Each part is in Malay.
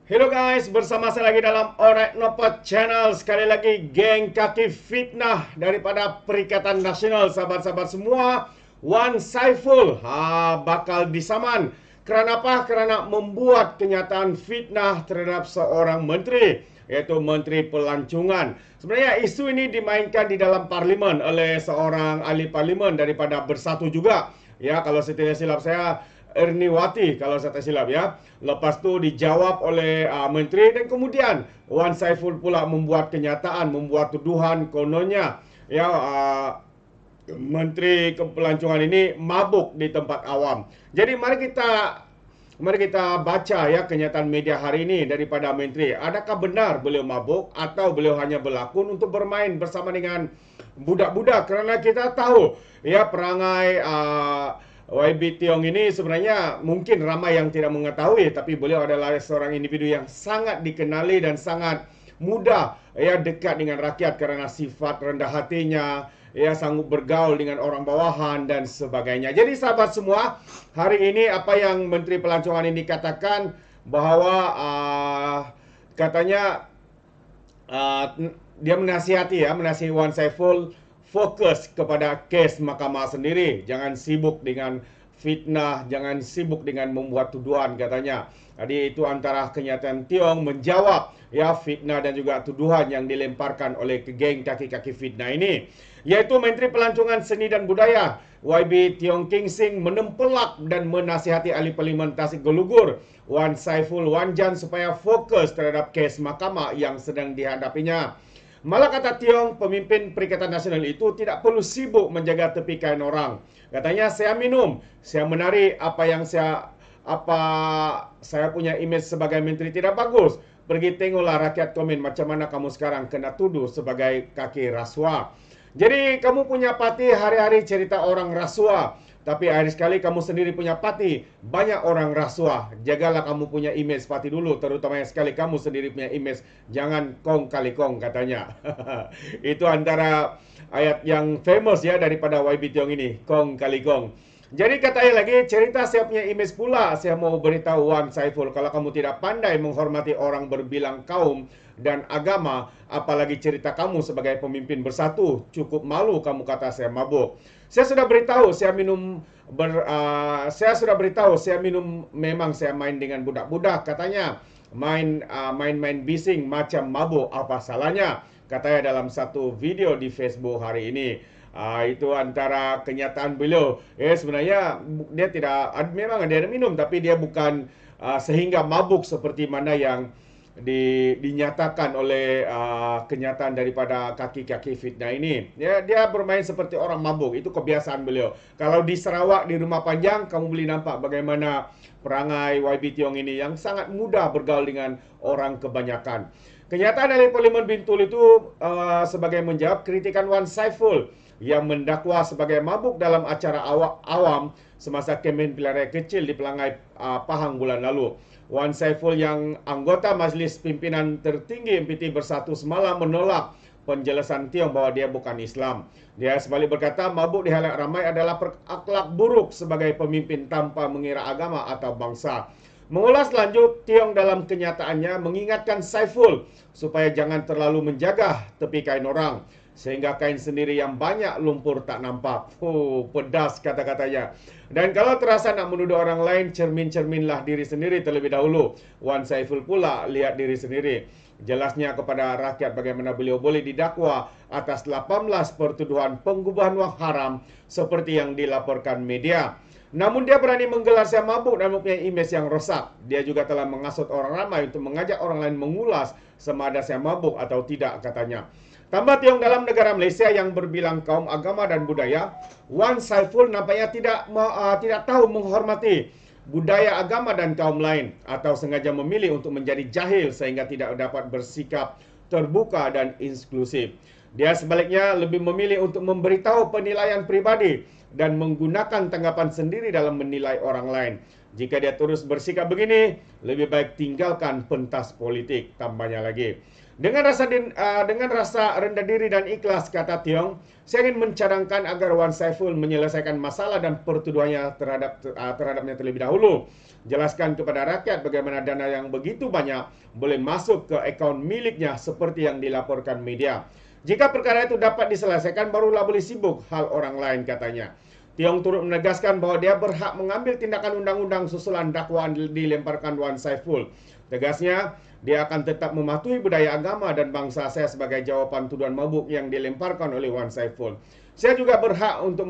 Hello guys, bersama saya lagi dalam Alright Nopot Channel. Sekali lagi, geng kaki fitnah daripada Perikatan Nasional. Sahabat-sahabat semua, Wan Saiful bakal disaman. Kerana apa? Kerana membuat kenyataan fitnah terhadap seorang menteri, iaitu Menteri Pelancongan. Sebenarnya isu ini dimainkan di dalam parlimen oleh seorang ahli parlimen daripada Bersatu juga. Ya, kalau saya tidak silap saya, Erniwati kalau saya tak silap ya. Lepas tu dijawab oleh menteri, dan kemudian Wan Saiful pula membuat kenyataan, membuat tuduhan kononnya ya, Menteri Pelancongan ini mabuk di tempat awam. Jadi mari kita baca ya kenyataan media hari ini daripada menteri. Adakah benar beliau mabuk atau beliau hanya berlakon untuk bermain bersama dengan budak-budak? Kerana kita tahu ya perangai YB Tiong ini sebenarnya mungkin ramai yang tidak mengetahui, tapi beliau adalah seorang individu yang sangat dikenali dan sangat mudah ya dekat dengan rakyat kerana sifat rendah hatinya, ya sanggup bergaul dengan orang bawahan dan sebagainya. Jadi sahabat semua, hari ini apa yang Menteri Pelancongan ini katakan bahawa katanya dia menasihati Wan Saiful fokus kepada kes mahkamah sendiri. Jangan sibuk dengan fitnah, jangan sibuk dengan membuat tuduhan katanya. Jadi itu antara kenyataan Tiong menjawab ya fitnah dan juga tuduhan yang dilemparkan oleh geng kaki-kaki fitnah ini. Yaitu Menteri Pelancongan Seni dan Budaya YB Tiong Kingsing menempelak dan menasihati ahli parlimen Tasik Gelugur Wan Saiful Wanjan supaya fokus terhadap kes mahkamah yang sedang dihadapinya. Malah kata Tiong, pemimpin Perikatan Nasional itu tidak perlu sibuk menjaga tepi kain orang. Katanya, saya minum, saya menari, apa saya punya imej sebagai menteri tidak bagus. Pergi tengoklah rakyat komen macam mana kamu sekarang kena tuduh sebagai kaki rasuah. Jadi kamu punya parti hari-hari cerita orang rasuah, tapi akhir sekali kamu sendiri punya parti banyak orang rasuah. Jagalah kamu punya imej parti dulu, terutama yang sekali kamu sendiri punya imej. Jangan kong kali kong katanya. Itu antara ayat yang famous ya daripada YB Tiong ini, kong kali kong. Jadi katanya lagi, cerita saya punya imej pula. Saya mau beritahu Wan Saiful, kalau kamu tidak pandai menghormati orang berbilang kaum dan agama, apalagi cerita kamu sebagai pemimpin Bersatu, cukup malu kamu kata saya mabuk. Saya sudah beritahu saya minum, memang saya main dengan budak-budak katanya. Main-main bising macam mabuk, apa salahnya? Katanya dalam satu video di Facebook hari ini. Itu antara kenyataan beliau. Sebenarnya dia tidak, memang dia ada minum, tapi dia bukan sehingga mabuk seperti mana yang dinyatakan oleh kenyataan daripada kaki-kaki fitnah ini. Dia bermain seperti orang mabuk, itu kebiasaan beliau. Kalau di Sarawak di Rumah Panjang, kamu boleh nampak bagaimana perangai YB Tiong ini yang sangat mudah bergaul dengan orang kebanyakan. Kenyataan dari Parlimen Bintul itu sebagai menjawab kritikan Wan Saiful yang mendakwa sebagai mabuk dalam acara awam semasa kempen pilihan raya kecil di Pelangai Pahang bulan lalu. Wan Saiful yang anggota Majlis Pimpinan Tertinggi MPT Bersatu semalam menolak penjelasan Tiong bahawa dia bukan Islam. Dia sebalik berkata mabuk di halayak ramai adalah akhlak buruk sebagai pemimpin tanpa mengira agama atau bangsa. Mengulas lanjut, Tiong dalam kenyataannya mengingatkan Saiful supaya jangan terlalu menjaga tepi kain orang, sehingga kain sendiri yang banyak lumpur tak nampak. Pedas kata-katanya. Dan kalau terasa nak menuduh orang lain, cermin-cerminlah diri sendiri terlebih dahulu. Wan Saiful pula lihat diri sendiri. Jelasnya kepada rakyat bagaimana beliau boleh didakwa atas 18 pertuduhan penggubahan wang haram seperti yang dilaporkan media. Namun dia berani menggelar saya mabuk dan mempunyai imej yang rosak. Dia juga telah mengasut orang ramai untuk mengajak orang lain mengulas sama ada saya mabuk atau tidak katanya. Tambah Tiong, dalam negara Malaysia yang berbilang kaum agama dan budaya, Wan Saiful nampaknya tidak tahu menghormati budaya agama dan kaum lain, atau sengaja memilih untuk menjadi jahil sehingga tidak dapat bersikap terbuka dan inklusif. Dia sebaliknya lebih memilih untuk memberitahu penilaian pribadi dan menggunakan tanggapan sendiri dalam menilai orang lain. Jika dia terus bersikap begini, lebih baik tinggalkan pentas politik, tambahnya lagi. Dengan rasa rendah diri dan ikhlas, kata Tiong, saya ingin mencadangkan agar Wan Saiful menyelesaikan masalah dan pertuduhannya terhadapnya terlebih dahulu. Jelaskan kepada rakyat bagaimana dana yang begitu banyak boleh masuk ke akaun miliknya seperti yang dilaporkan media. Jika perkara itu dapat diselesaikan, barulah boleh sibuk hal orang lain, katanya. Tiong turut menegaskan bahwa dia berhak mengambil tindakan undang-undang susulan dakwaan dilemparkan Wan Saiful. Tegasnya, dia akan tetap mematuhi budaya agama dan bangsa saya sebagai jawapan tuduhan mabuk yang dilemparkan oleh Wan Saiful. Saya juga berhak untuk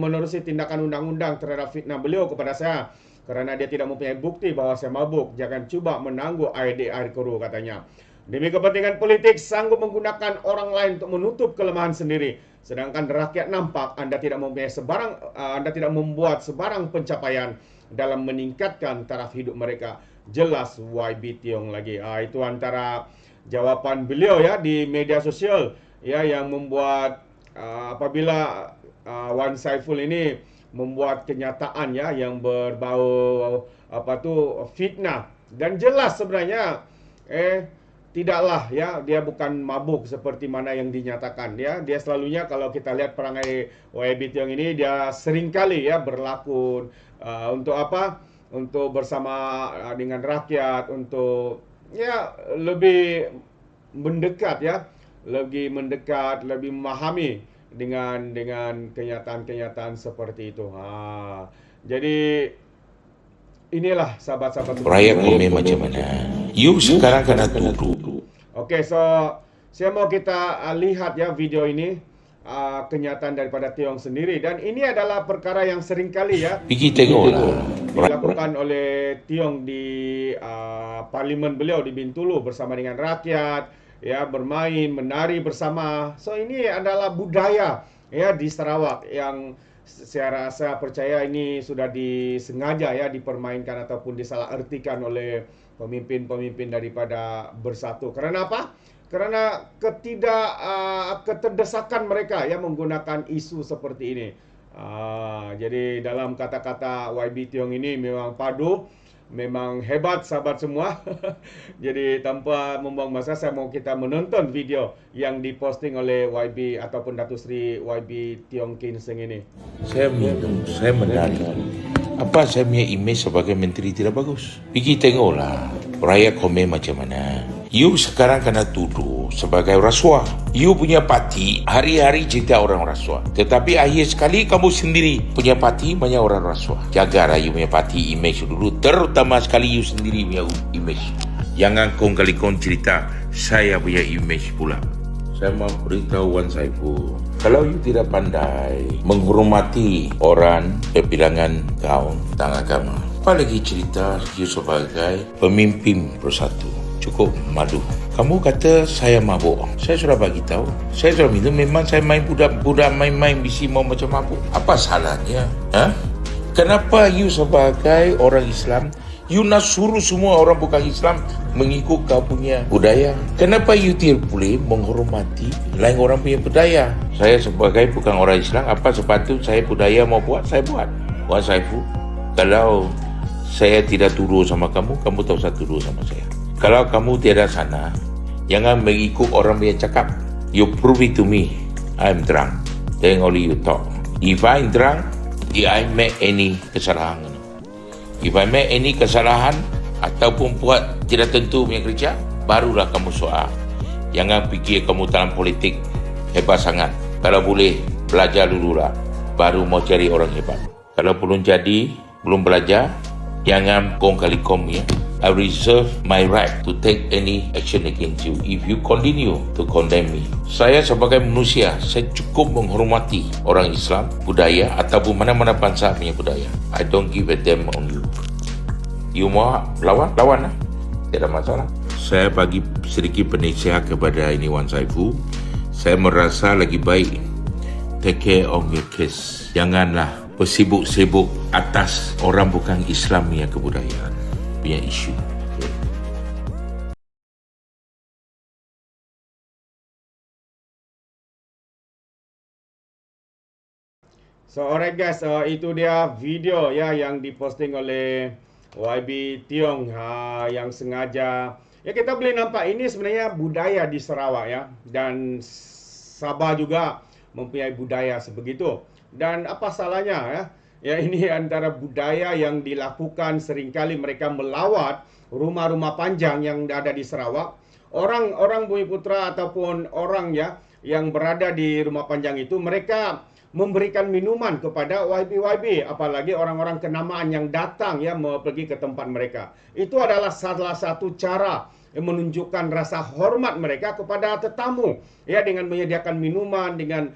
menerusi tindakan undang-undang terhadap fitnah beliau kepada saya kerana dia tidak mempunyai bukti bahawa saya mabuk. Jangan cuba menangguh air keruh, katanya. Demi kepentingan politik, sanggup menggunakan orang lain untuk menutup kelemahan sendiri. Sedangkan rakyat nampak Anda tidak membuat sebarang pencapaian dalam meningkatkan taraf hidup mereka. Jelas YB Tiong lagi. Itu antara jawapan beliau ya di media sosial ya, yang membuat apabila Wan Saiful ini membuat kenyataan ya yang berbau fitnah, dan jelas sebenarnya tidaklah ya, dia bukan mabuk seperti mana yang dinyatakan ya. Dia selalunya, kalau kita lihat perangai YB Tiong ini, dia seringkali ya berlaku untuk apa? Untuk bersama dengan rakyat, untuk ya lebih mendekat ya, lebih memahami dengan kenyataan-kenyataan seperti itu. Jadi inilah sahabat-sahabat Rakyat komen macam mana? You sekarang kena tuduh. Okey, so saya mau kita lihat ya video ini, kenyataan daripada Tiong sendiri, dan ini adalah perkara yang seringkali ya Pergi tengoklah. dilakukan oleh Tiong di parlimen beliau di Bintulu bersama dengan rakyat ya, bermain, menari bersama. So ini adalah budaya ya di Sarawak yang saya rasa percaya ini sudah disengaja ya dipermainkan ataupun disalahartikan oleh pemimpin-pemimpin daripada Bersatu. Kerana apa? Kerana keterdesakan mereka ya menggunakan isu seperti ini. Jadi dalam kata-kata YB Tiong ini memang padu, memang hebat sahabat semua. Jadi tanpa membuang masa, saya mau kita menonton video yang diposting oleh YB ataupun Datuk Seri YB Tiong Kin Seng ini. Saya minum, saya menari. Apa saya punya image sebagai menteri tidak bagus? Pergi tengoklah. Rakyat komen macam mana. You sekarang kena tuduh sebagai rasuah. You punya parti hari-hari cerita orang rasuah. Tetapi akhir sekali kamu sendiri punya parti banyak orang rasuah. Jagalah you punya parti image dulu. Terutama sekali you sendiri punya image. Jangan kong cerita saya punya image pula. Saya mau beritahu Wan Saiful, kalau you tidak pandai menghormati orang berbilangan kaum dan agama, apalagi cerita you sebagai pemimpin Bersatu, cukup malu. Kamu kata saya mabuk. Saya sudah bagi tahu. Saya sudah minum, memang saya main budak main bisi mau macam mabuk. Apa salahnya? Kenapa you sebagai orang Islam you nak suruh semua orang bukan Islam mengikut kau punya budaya? Kenapa you tidak boleh menghormati lain orang punya budaya? Saya sebagai bukan orang Islam, apa sepatut saya budaya mau buat, saya buat. Wan Saiful, kalau saya tidak tuduh sama kamu, kamu tak usah tuduh sama saya. Kalau kamu tiada sana, jangan mengikut orang punya cakap. You prove it to me. I'm drunk. Then only you talk. If I'm drunk, if I make any kesalahan, if I make any kesalahan ataupun buat tidak tentu punya kerja, barulah kamu soal. Jangan fikir kamu dalam politik hebat sangat. Kalau boleh, belajar dululah, baru mau cari orang hebat. Kalau belum jadi, belum belajar, jangan kong kali kom ya. I reserve my right to take any action against you if you continue to condemn me. Saya sebagai manusia, saya cukup menghormati orang Islam, budaya ataupun mana-mana bangsa punya budaya. I don't give a damn on you. You mau lawan lah. Tidak masalah. Saya bagi sedikit penasihat kepada ini Wan Saiful. Saya merasa lagi baik. Take care of your case. Janganlah bersibuk-sibuk atas orang bukan Islam punya kebudayaan, punya isu. So alright guys, itu dia video ya yang diposting oleh YB Tiong yang sengaja. Ya kita boleh nampak ini sebenarnya budaya di Sarawak ya, dan Sabah juga mempunyai budaya sebegitu. Dan apa salahnya ya? Ya ini antara budaya yang dilakukan, seringkali mereka melawat rumah-rumah panjang yang ada di Sarawak. Orang-orang Bumiputra ataupun orang ya yang berada di rumah panjang itu, mereka memberikan minuman kepada YB, apalagi orang-orang kenamaan yang datang ya mau pergi ke tempat mereka. Itu adalah salah satu cara menunjukkan rasa hormat mereka kepada tetamu ya, dengan menyediakan minuman, dengan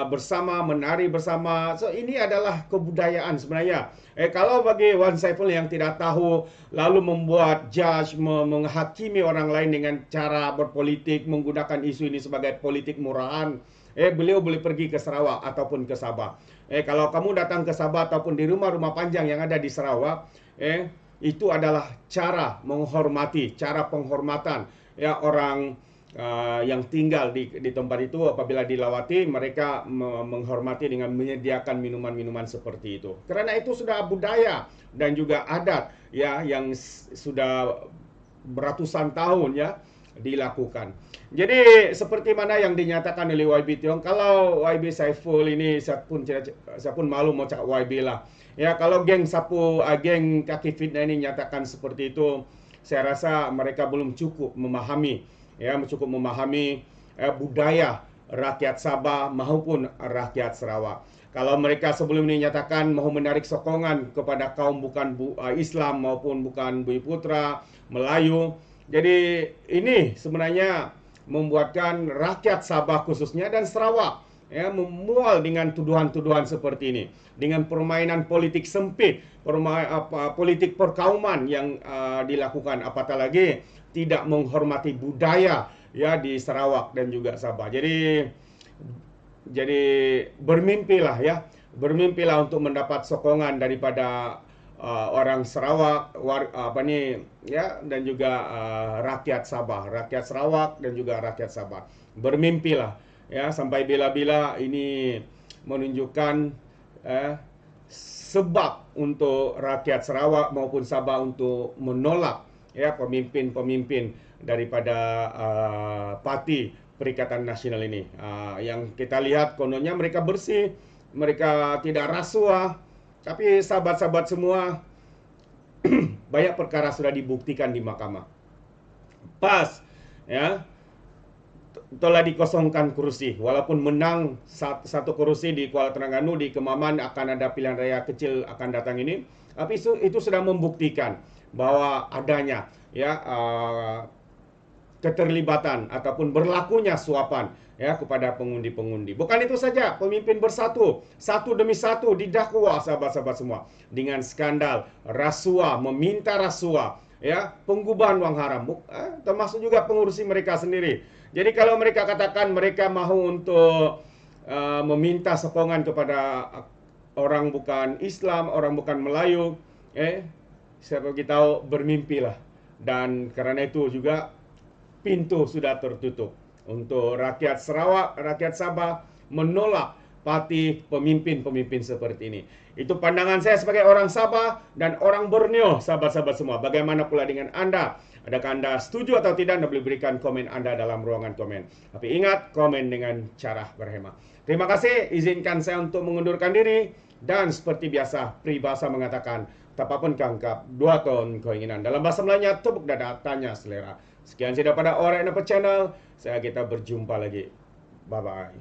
bersama menari bersama. So ini adalah kebudayaan sebenarnya. Kalau bagi Wan Saiful yang tidak tahu lalu membuat judge, menghakimi orang lain dengan cara berpolitik, menggunakan isu ini sebagai politik murahan, beliau boleh pergi ke Sarawak ataupun ke Sabah. Kalau kamu datang ke Sabah ataupun di rumah-rumah panjang yang ada di Sarawak, itu adalah cara menghormati, cara penghormatan ya orang yang tinggal di tempat itu. Apabila dilawati, mereka menghormati dengan menyediakan minuman-minuman seperti itu. Karena itu sudah budaya dan juga adat ya yang sudah beratusan tahun ya dilakukan. Jadi seperti mana yang dinyatakan oleh YB Tiong, kalau YB Saiful ini saya pun malu mau cakap YB lah. Ya kalau geng geng kaki fitnah ini nyatakan seperti itu, saya rasa mereka belum cukup memahami budaya rakyat Sabah maupun rakyat Sarawak. Kalau mereka sebelum ini nyatakan mahu menarik sokongan kepada kaum bukan Islam maupun bukan Bumiputra, Melayu. Jadi ini sebenarnya membuatkan rakyat Sabah khususnya dan Sarawak ya memual dengan tuduhan-tuduhan seperti ini, dengan permainan politik sempit, politik perkauman yang dilakukan, apatah lagi tidak menghormati budaya ya di Sarawak dan juga Sabah. Jadi bermimpilah untuk mendapat sokongan daripada orang Sarawak dan juga rakyat Sabah, rakyat Sarawak dan juga rakyat Sabah. Bermimpilah ya sampai bila-bila ini menunjukkan sebab untuk rakyat Sarawak maupun Sabah untuk menolak ya pemimpin-pemimpin daripada parti Perikatan Nasional ini. Yang kita lihat kononnya mereka bersih, mereka tidak rasuah, tapi sahabat-sahabat semua banyak perkara sudah dibuktikan di mahkamah. Pas ya telah dikosongkan kursi, walaupun menang satu kursi di Kuala Terengganu, di Kemaman akan ada pilihan raya kecil akan datang ini, tapi itu sudah membuktikan bahwa adanya ya keterlibatan ataupun berlakunya suapan ya kepada pengundi-pengundi. Bukan itu saja, pemimpin bersatu, satu demi satu didakwa sahabat-sahabat semua dengan skandal rasuah, meminta rasuah, ya, penggubahan wang haram, termasuk juga pengurusi mereka sendiri. Jadi kalau mereka katakan mereka mahu untuk meminta sokongan kepada orang bukan Islam, orang bukan Melayu, saya beritahu bermimpilah. Dan karena itu juga pintu sudah tertutup untuk rakyat Sarawak, rakyat Sabah menolak parti pemimpin-pemimpin seperti ini. Itu pandangan saya sebagai orang Sabah dan orang Borneo, sahabat-sahabat semua. Bagaimana pula dengan Anda? Adakah Anda setuju atau tidak? Anda boleh berikan komen Anda dalam ruangan komen. Tapi ingat, komen dengan cara berhemat. Terima kasih, izinkan saya untuk mengundurkan diri. Dan seperti biasa, peribahasa mengatakan, tapapun kangkap, 2 ton keinginan. Dalam bahasa Melayunya, tepuk dada, tanya selera. Sekian saja daripada Alright Nampak Channel. Kita berjumpa lagi. Bye-bye.